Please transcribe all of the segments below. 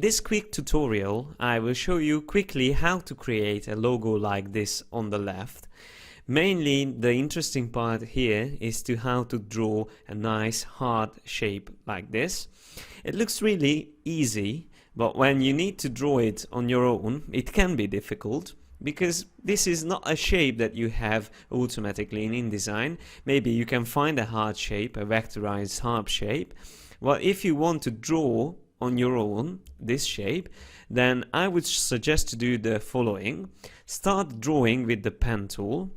this quick tutorial, I will show you quickly how to create a logo like this on the left. Mainly, the interesting part here is to how to draw a nice hard shape like this. It looks really easy, but when you need to draw it on your own, it can be difficult, because this is not a shape that you have automatically in InDesign. Maybe you can find a hard shape, a vectorized hard shape. Well, if you want to draw on your own this shape, then I would suggest to do the following. Start drawing with the pen tool.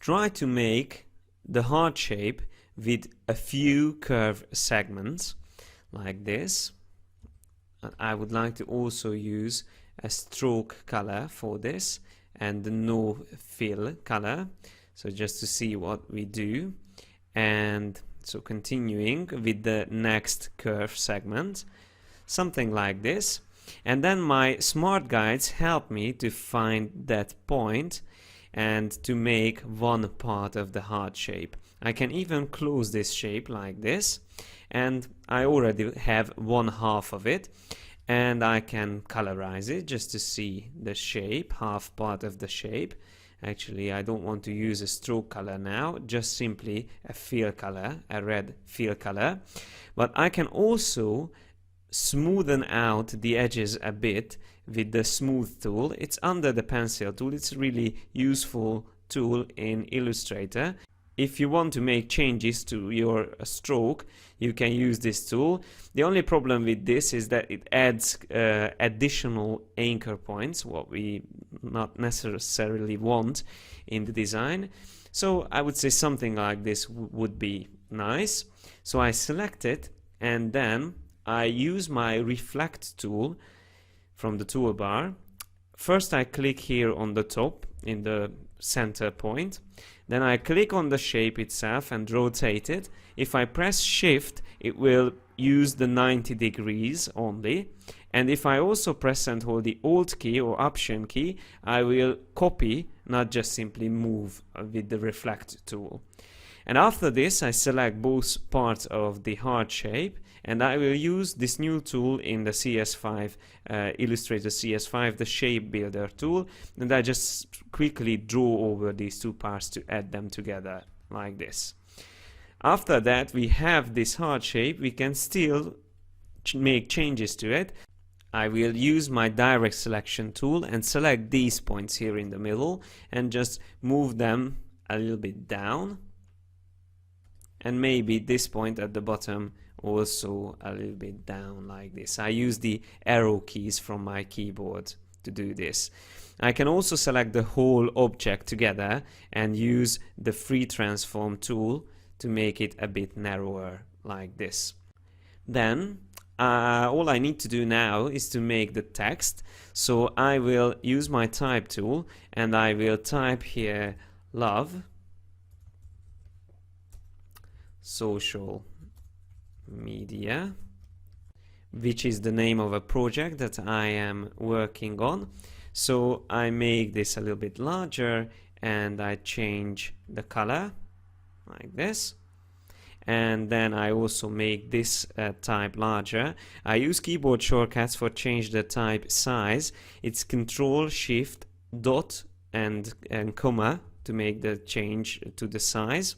Try to make the hard shape with a few curve segments like this. I would like to also use a stroke color for this and the no fill color, so just to see what we do. And so continuing with the next curve segment, something like this. And then my smart guides help me to find that point and to make one part of the hard shape. I can even close this shape like this, and I already have one half of it, and I can colorize it just to see the shape, half part of the shape. Actually, I don't want to use a stroke color now, just simply a fill color, a red fill color. But I can also smoothen out the edges a bit with the smooth tool. It's under the pencil tool. It's a really useful tool in Illustrator. If you want to make changes to your stroke, you can use this tool. The only problem with this is that it adds additional anchor points, what we not necessarily want in the design. So I would say something like this would be nice. So I select it, and then I use my reflect tool from the toolbar. First I click here on the top in the center point. Then I click on the shape itself and rotate it. If I press shift, it will use the 90 degrees only. And if I also press and hold the alt key or option key, I will copy, not just simply move with the reflect tool. And after this, I select both parts of the hard shape, and I will use this new tool in the CS5, Illustrator CS5, the shape builder tool, and I just quickly draw over these two parts to add them together like this. After that, we have this hard shape. We can still make changes to it. I will use my direct selection tool and select these points here in the middle and just move them a little bit down. And maybe this point at the bottom also a little bit down like this. I use the arrow keys from my keyboard to do this. I can also select the whole object together and use the free transform tool to make it a bit narrower like this. Then all I need to do now is to make the text. So I will use my type tool and I will type here love social media, which is the name of a project that I am working on. So I make this a little bit larger and I change the color like this. And then I also make this type larger. I use keyboard shortcuts for change the type size. It's Control Shift dot and comma to make the change to the size.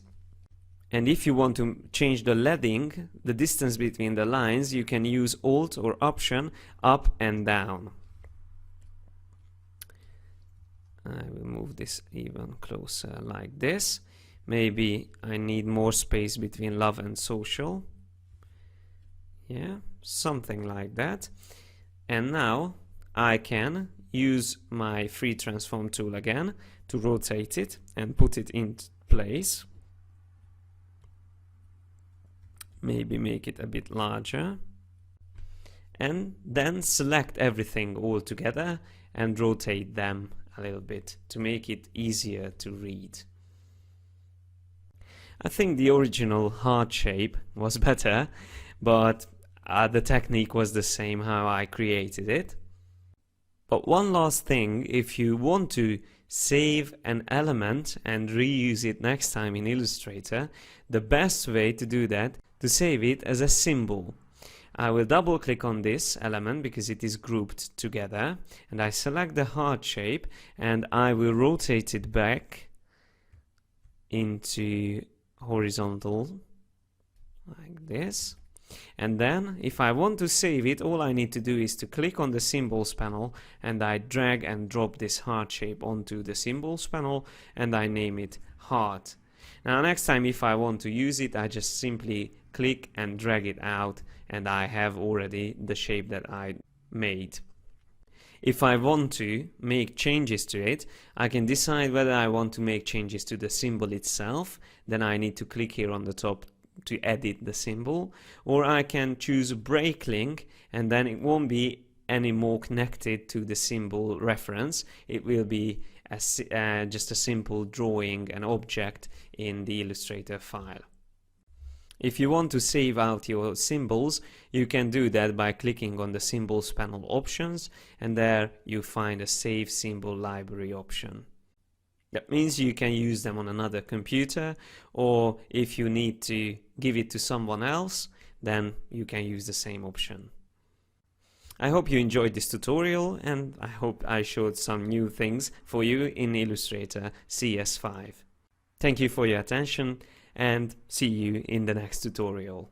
And if you want to change the leading, the distance between the lines, you can use Alt or Option up and down. I will move this even closer like this. Maybe I need more space between love and social. Yeah, something like that. And now I can use my free transform tool again to rotate it and put it in place. Maybe make it a bit larger, and then select everything all together and rotate them a little bit to make it easier to read. I think the original heart shape was better, but the technique was the same how I created it. But one last thing, if you want to save an element and reuse it next time in Illustrator, the best way to do that, to save it as a symbol. I will double click on this element because it is grouped together, and I select the heart shape and I will rotate it back into horizontal like this. And then if I want to save it, all I need to do is to click on the symbols panel and I drag and drop this heart shape onto the symbols panel and I name it heart. Now next time if I want to use it, I just simply click and drag it out and I have already the shape that I made. If I want to make changes to it, I can decide whether I want to make changes to the symbol itself. Then I need to click here on the top to edit the symbol, or I can choose break link and then it won't be any more connected to the symbol reference. It will be just a simple drawing, an object in the Illustrator file. If you want to save out your symbols, you can do that by clicking on the Symbols panel options, and there you find a Save Symbol Library option. That means you can use them on another computer, or if you need to give it to someone else, then you can use the same option. I hope you enjoyed this tutorial, and I hope I showed some new things for you in Illustrator CS5. Thank you for your attention, and see you in the next tutorial.